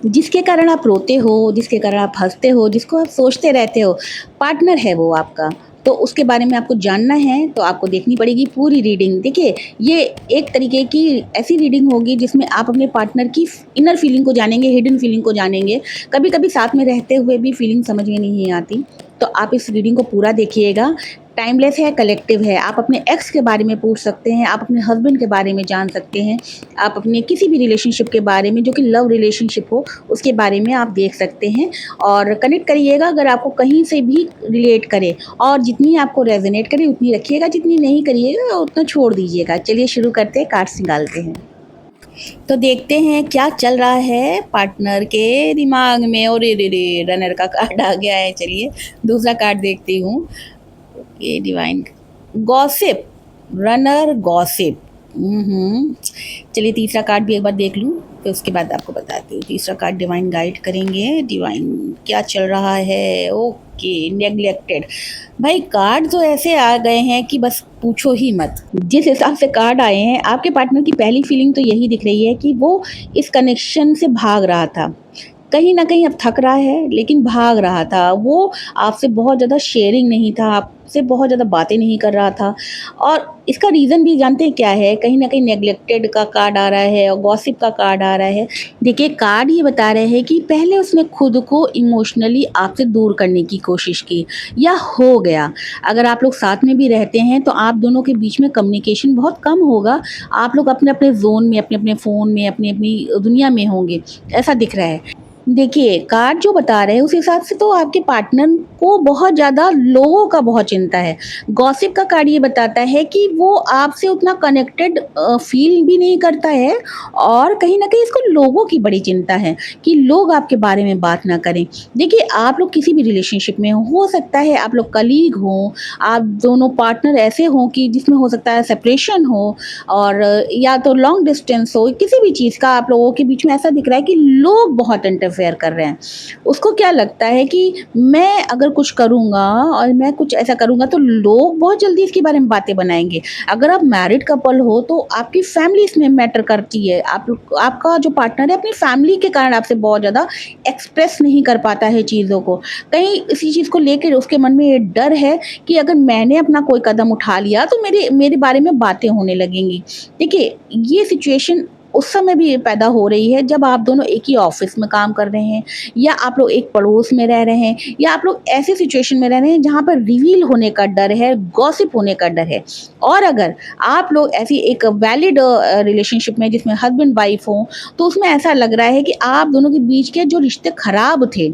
जिसके कारण आप रोते हो, जिसके कारण आप हँसते हो, जिसको आप सोचते रहते हो, पार्टनर है वो आपका। तो उसके बारे में आपको जानना है, तो आपको देखनी पड़ेगी पूरी रीडिंग। देखिए, ये एक तरीके की ऐसी रीडिंग होगी जिसमें आप अपने पार्टनर की इनर फीलिंग को जानेंगे, हिडन फीलिंग को जानेंगे। कभी-कभी साथ में रहते हुए भी फीलिंग समझ में नहीं आती, तो आप इस रीडिंग को पूरा देखिएगा। टाइमलेस है, कलेक्टिव है। आप अपने एक्स के बारे में पूछ सकते हैं, आप अपने हस्बैंड के बारे में जान सकते हैं, आप अपने किसी भी रिलेशनशिप के बारे में जो कि लव रिलेशनशिप हो, उसके बारे में आप देख सकते हैं। और कनेक्ट करिएगा अगर आपको कहीं से भी रिलेट करे, और जितनी आपको रेजोनेट करे उतनी रखिएगा, जितनी नहीं करिएगा उतना छोड़ दीजिएगा। चलिए शुरू करते हैं, कार्ड्स निकालते हैं। तो देखते हैं क्या चल रहा है पार्टनर के दिमाग में। और रे रे रे, रनर का कार्ड आ गया है। चलिए दूसरा कार्ड देखती हूँ। ये डिवाइन गॉसिप, रनर गॉसिप। चलिए तीसरा कार्ड भी एक बार देख लूँ, तो उसके बाद आपको बताती हूँ। तीसरा कार्ड डिवाइन गाइड करेंगे। डिवाइन क्या चल रहा है? Okay, neglected. भाई कार्ड तो ऐसे आ गए हैं कि बस पूछो ही मत। जिस हिसाब से कार्ड आए हैं, आपके पार्टनर की पहली फीलिंग तो यही दिख रही है कि वो इस कनेक्शन से भाग रहा था। कहीं न कहीं अब थक रहा है, लेकिन भाग रहा था। वो आपसे बहुत ज़्यादा शेयरिंग नहीं था, आपसे बहुत ज़्यादा बातें नहीं कर रहा था। और इसका रीज़न भी जानते हैं क्या है? कहीं न कहीं नेग्लेक्टेड का कार्ड आ रहा है और गॉसिप का कार्ड आ रहा है। देखिए, कार्ड ये बता रहे हैं कि पहले उसने खुद को इमोशनली आपसे दूर करने की कोशिश की, या हो गया। अगर आप लोग साथ में भी रहते हैं, तो आप दोनों के बीच में कम्युनिकेशन बहुत कम होगा। आप लोग अपने-अपने ज़ोन में, अपने-अपने फ़ोन में, अपनी-अपनी दुनिया में होंगे, ऐसा दिख रहा है। देखिए, कार्ड जो बता रहे हैं उस हिसाब से तो आपके पार्टनर को बहुत ज़्यादा लोगों का बहुत चिंता है। गॉसिप का कार्ड ये बताता है कि वो आपसे उतना कनेक्टेड फ़ील भी नहीं करता है, और कहीं न कहीं इसको लोगों की बड़ी चिंता है कि लोग आपके बारे में बात ना करें। देखिए, आप लोग किसी भी रिलेशनशिप में हो सकता है आप लोग कलीग हों, आप दोनों पार्टनर ऐसे हों कि जिसमें हो सकता है सेपरेशन हो, और या तो लॉन्ग डिस्टेंस हो, किसी भी चीज़ का आप लोगों के बीच में ऐसा दिख रहा है कि लोग बहुत इंटरफेयर कर रहे हैं। उसको क्या लगता है कि मैं अगर कुछ करूँगा और मैं कुछ ऐसा करूँगा तो लोग बहुत जल्दी इसके बारे में बातें बनाएँगे। अगर आप मैरिड कपल हो तो आपकी फैमिली इसमें मैटर करती है। आपका जो पार्टनर है अपनी फैमिली के कारण आपसे बहुत ज़्यादा एक्सप्रेस नहीं कर पाता है चीज़ों को। कहीं इसी चीज़ को लेकर उसके मन में ये डर है कि अगर मैंने अपना कोई कदम उठा लिया तो मेरे मेरे बारे में बातें होने लगेंगी। देखिए, ये सिचुएशन उस समय भी पैदा हो रही है जब आप दोनों एक ही ऑफिस में काम कर रहे हैं, या आप लोग एक पड़ोस में रह रहे हैं, या आप लोग ऐसी सिचुएशन में रह रहे हैं जहाँ पर रिवील होने का डर है, गॉसिप होने का डर है। और अगर आप लोग ऐसी एक वैलिड रिलेशनशिप में जिसमें हस्बैंड वाइफ हो, तो उसमें ऐसा लग रहा है कि आप दोनों के बीच के जो रिश्ते खराब थे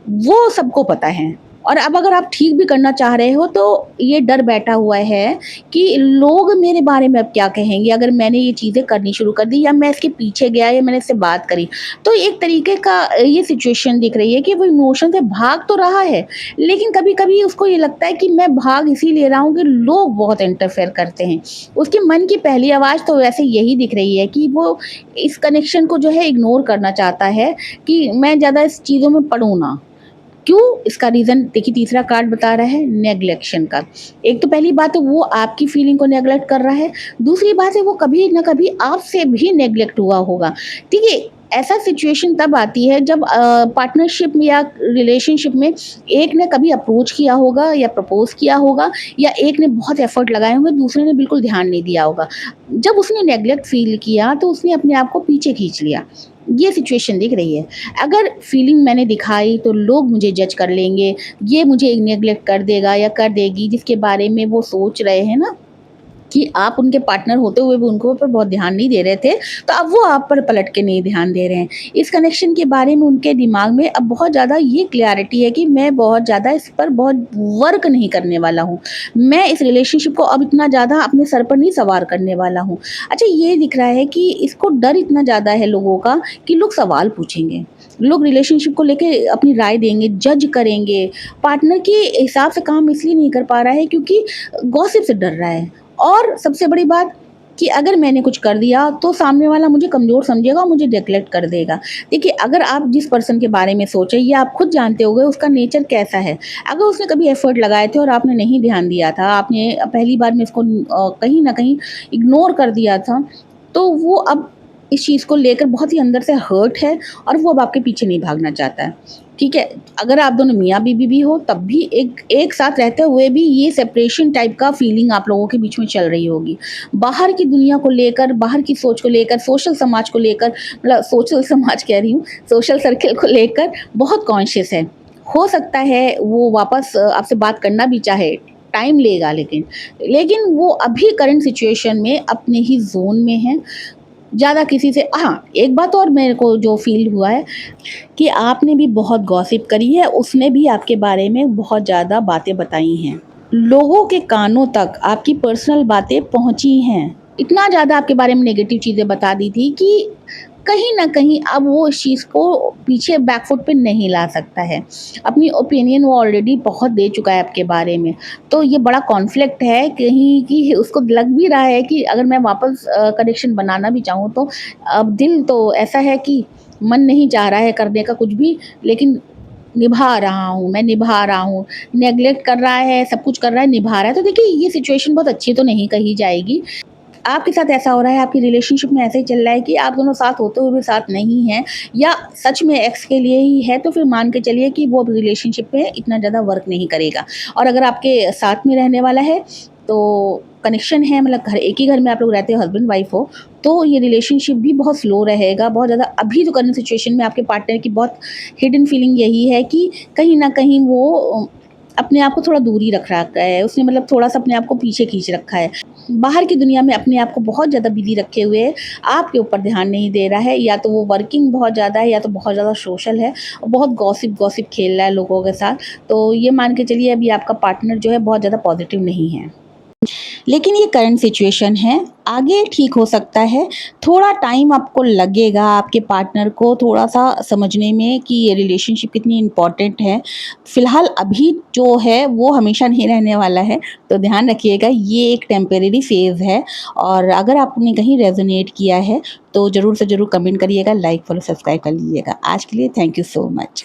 वो सबको पता है। और अब अगर आप ठीक भी करना चाह रहे हो तो ये डर बैठा हुआ है कि लोग मेरे बारे में अब क्या कहेंगे अगर मैंने ये चीज़ें करनी शुरू कर दी, या मैं इसके पीछे गया, या मैंने इससे बात करी। तो एक तरीके का ये सिचुएशन दिख रही है कि वो इमोशन से भाग तो रहा है, लेकिन कभी-कभी उसको ये लगता है कि मैं भाग इसीलिए रहा हूँ कि लोग बहुत इंटरफेयर करते हैं। उसके मन की पहली आवाज़ तो वैसे यही दिख रही है कि वो इस कनेक्शन को जो है इग्नोर करना चाहता है, कि मैं ज़्यादा इस चीज़ों में पड़ूँ ना। क्यों? इसका रीज़न देखिए, तीसरा कार्ड बता रहा है नेग्लेक्शन का। एक तो पहली बात है वो आपकी फीलिंग को नेग्लेक्ट कर रहा है, दूसरी बात है वो कभी न कभी आपसे भी नेग्लेक्ट हुआ होगा। देखिए, ऐसा सिचुएशन तब आती है जब पार्टनरशिप में या रिलेशनशिप में एक ने कभी अप्रोच किया होगा या प्रपोज़ किया होगा, या एक ने बहुत एफ़र्ट लगाए होंगे, दूसरे ने बिल्कुल ध्यान नहीं दिया होगा। जब उसने नेग्लेक्ट फ़ील किया तो उसने अपने आप को पीछे खींच लिया। ये सिचुएशन दिख रही है। अगर फीलिंग मैंने दिखाई तो लोग मुझे जज कर लेंगे, ये मुझे नेग्लेक्ट कर देगा या कर देगी, जिसके बारे में वो सोच रहे हैं ना कि आप उनके पार्टनर होते हुए भी उनको ऊपर बहुत ध्यान नहीं दे रहे थे, तो अब वो आप पर पलट के नहीं ध्यान दे रहे हैं। इस कनेक्शन के बारे में उनके दिमाग में अब बहुत ज़्यादा ये क्लैरिटी है कि मैं बहुत ज़्यादा इस पर बहुत वर्क नहीं करने वाला हूँ। मैं इस रिलेशनशिप को अब इतना ज़्यादा अपने सर पर नहीं सवार करने वाला हूँ। अच्छा, ये दिख रहा है कि इसको डर इतना ज़्यादा है लोगों का कि लोग सवाल पूछेंगे। लोग रिलेशनशिप को लेके अपनी राय देंगे, जज करेंगे। पार्टनर के हिसाब से काम इसलिए नहीं कर पा रहा है क्योंकि गॉसिप से डर रहा है। और सबसे बड़ी बात कि अगर मैंने कुछ कर दिया तो सामने वाला मुझे कमज़ोर समझेगा और मुझे नेग्लेक्ट कर देगा। देखिए, अगर आप जिस पर्सन के बारे में सोचे ये आप खुद जानते होंगे उसका नेचर कैसा है। अगर उसने कभी एफ़र्ट लगाए थे और आपने नहीं ध्यान दिया था, आपने पहली बार में इसको कहीं न कहीं इग्नोर कर दिया था, तो वो अब इस चीज़ को लेकर बहुत ही अंदर से हर्ट है और वो अब आपके पीछे नहीं भागना चाहता है, ठीक है। अगर आप दोनों मियाँ बीवी भी हो तब भी एक साथ रहते हुए भी ये सेपरेशन टाइप का फीलिंग आप लोगों के बीच में चल रही होगी। बाहर की दुनिया को लेकर, बाहर की सोच को लेकर, सोशल समाज को लेकर, मतलब सोशल समाज कह रही हूँ, सोशल सर्किल को लेकर बहुत कॉन्शियस है। हो सकता है वो वापस आपसे बात करना भी चाहे, टाइम लेगा, लेकिन वो अभी करंट सिचुएशन में अपने ही ज़ोन में है। ज़्यादा किसी से, हाँ, एक बात और मेरे को जो फ़ील हुआ है कि आपने भी बहुत गॉसिप करी है, उसने भी आपके बारे में बहुत ज़्यादा बातें बताई हैं। लोगों के कानों तक आपकी पर्सनल बातें पहुँची हैं। इतना ज़्यादा आपके बारे में नेगेटिव चीज़ें बता दी थी कि कहीं न कहीं अब वो इस चीज़ को पीछे बैक फुट पे नहीं ला सकता है। अपनी ओपिनियन वो ऑलरेडी बहुत दे चुका है आपके बारे में। तो ये बड़ा कॉन्फ्लिक्ट है कहीं कि उसको लग भी रहा है कि अगर मैं वापस कनेक्शन बनाना भी चाहूँ तो अब दिल तो ऐसा है कि मन नहीं चाह रहा है करने का कुछ भी, लेकिन निभा रहा हूँ, मैं निभा रहा हूँ। नेगलेक्ट कर रहा है, सब कुछ कर रहा है, निभा रहा है। तो देखिए ये सिचुएशन बहुत अच्छी तो नहीं कही जाएगी। आपके साथ ऐसा हो रहा है, आपकी रिलेशनशिप में ऐसा ही चल रहा है कि आप दोनों साथ होते हुए भी साथ नहीं हैं, या सच में एक्स के लिए ही है, तो फिर मान के चलिए कि वो रिलेशनशिप पे इतना ज़्यादा वर्क नहीं करेगा। और अगर आपके साथ में रहने वाला है तो कनेक्शन है, मतलब घर, एक ही घर में आप लोग रहते हो, हस्बैंड वाइफ हो, तो ये रिलेशनशिप भी बहुत स्लो रहेगा, बहुत ज़्यादा। अभी तो करंट सिचुएशन में आपके पार्टनर की बहुत हिडन फीलिंग यही है कि कहीं न कहीं वो अपने आप को थोड़ा दूरी रख रखा है, उसने मतलब थोड़ा-सा अपने आप को पीछे खींच रखा है। बाहर की दुनिया में अपने आप को बहुत ज़्यादा बिज़ी रखे हुए है, आपके ऊपर ध्यान नहीं दे रहा है, या तो वो वर्किंग बहुत ज़्यादा है, या तो बहुत ज़्यादा सोशल है और बहुत गॉसिप खेल रहा है लोगों के साथ। तो ये मान के चलिए अभी आपका पार्टनर जो है बहुत ज़्यादा पॉजिटिव नहीं है। लेकिन ये करंट सिचुएशन है, आगे ठीक हो सकता है। थोड़ा टाइम आपको लगेगा आपके पार्टनर को थोड़ा-सा समझने में कि ये रिलेशनशिप कितनी इम्पोर्टेंट है। फ़िलहाल अभी जो है वो हमेशा नहीं रहने वाला है, तो ध्यान रखिएगा ये एक टेम्परेरी फ़ेज़ है। और अगर आपने कहीं रेज़ोनेट किया है तो ज़रूर से ज़रूर कमेंट करिएगा, लाइक, फॉलो, सब्सक्राइब कर लीजिएगा। आज के लिए थैंक यू सो मच।